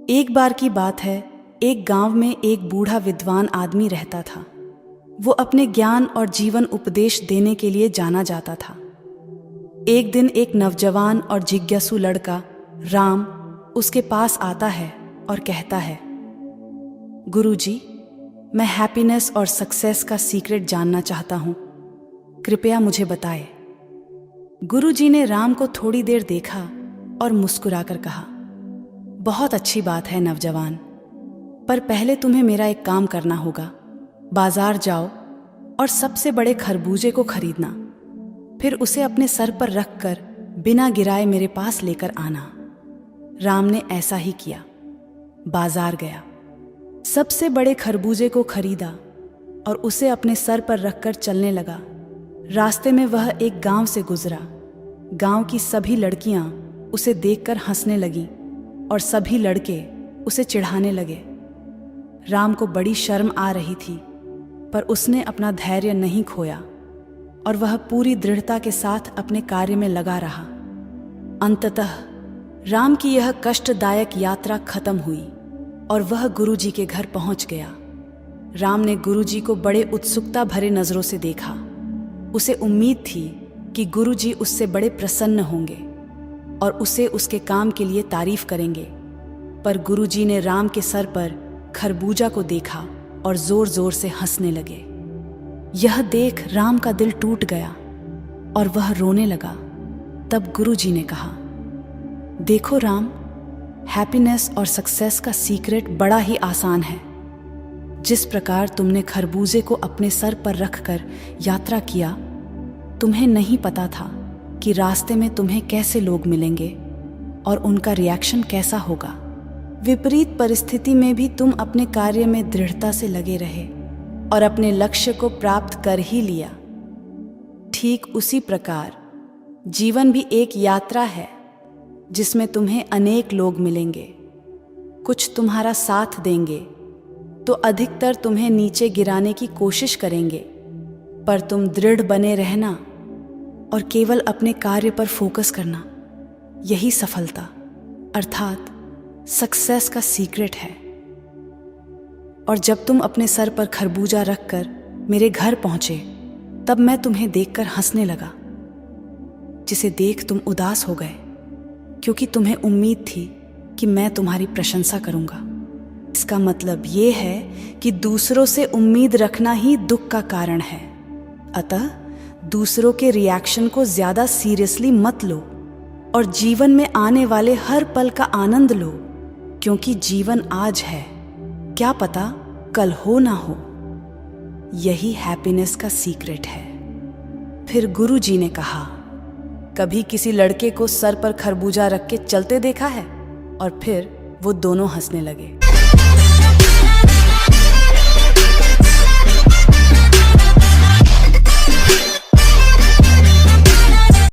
एक बार की बात है, एक गांव में एक बूढ़ा विद्वान आदमी रहता था। वो अपने ज्ञान और जीवन उपदेश देने के लिए जाना जाता था। एक दिन एक नौजवान और जिज्ञासु लड़का राम उसके पास आता है और कहता है, गुरुजी, मैं हैप्पीनेस और सक्सेस का सीक्रेट जानना चाहता हूँ, कृपया मुझे बताएं। गुरुजी ने राम को थोड़ी देर देखा और मुस्कुराकर कहा, बहुत अच्छी बात है नौजवान, पर पहले तुम्हें मेरा एक काम करना होगा। बाजार जाओ और सबसे बड़े खरबूजे को खरीदना, फिर उसे अपने सर पर रखकर बिना गिराए मेरे पास लेकर आना। राम ने ऐसा ही किया। बाजार गया, सबसे बड़े खरबूजे को खरीदा और उसे अपने सर पर रखकर चलने लगा। रास्ते में वह एक गांव से गुजरा। गांव की सभी लड़कियां उसे देखकर हंसने लगीं और सभी लड़के उसे चिढ़ाने लगे। राम को बड़ी शर्म आ रही थी, पर उसने अपना धैर्य नहीं खोया और वह पूरी दृढ़ता के साथ अपने कार्य में लगा रहा। अंततः राम की यह कष्टदायक यात्रा खत्म हुई और वह गुरुजी के घर पहुंच गया। राम ने गुरुजी को बड़े उत्सुकता भरे नजरों से देखा। उसे उम्मीद थी कि गुरुजी उससे बड़े प्रसन्न होंगे और उसे उसके काम के लिए तारीफ करेंगे, पर गुरुजी ने राम के सर पर खरबूजा को देखा और जोर जोर से हंसने लगे। यह देख राम का दिल टूट गया और वह रोने लगा। तब गुरुजी ने कहा, देखो राम, हैप्पीनेस और सक्सेस का सीक्रेट बड़ा ही आसान है। जिस प्रकार तुमने खरबूजे को अपने सर पर रखकर यात्रा किया, तुम्हें नहीं पता था कि रास्ते में तुम्हें कैसे लोग मिलेंगे और उनका रिएक्शन कैसा होगा। विपरीत परिस्थिति में भी तुम अपने कार्य में दृढ़ता से लगे रहे और अपने लक्ष्य को प्राप्त कर ही लिया। ठीक उसी प्रकार जीवन भी एक यात्रा है जिसमें तुम्हें अनेक लोग मिलेंगे। कुछ तुम्हारा साथ देंगे तो अधिकतर तुम्हें नीचे गिराने की कोशिश करेंगे, पर तुम दृढ़ बने रहना और केवल अपने कार्य पर फोकस करना, यही सफलता अर्थात सक्सेस का सीक्रेट है। और जब तुम अपने सर पर खरबूजा रखकर मेरे घर पहुंचे, तब मैं तुम्हें देखकर हंसने लगा, जिसे देख तुम उदास हो गए, क्योंकि तुम्हें उम्मीद थी कि मैं तुम्हारी प्रशंसा करूंगा। इसका मतलब ये है कि दूसरों से उम्मीद रखना ही दुख का कारण है। अतः दूसरों के रिएक्शन को ज्यादा सीरियसली मत लो और जीवन में आने वाले हर पल का आनंद लो, क्योंकि जीवन आज है, क्या पता कल हो ना हो। यही हैप्पीनेस का सीक्रेट है। फिर गुरुजी ने कहा, कभी किसी लड़के को सर पर खरबूजा रख के चलते देखा है? और फिर वो दोनों हंसने लगे।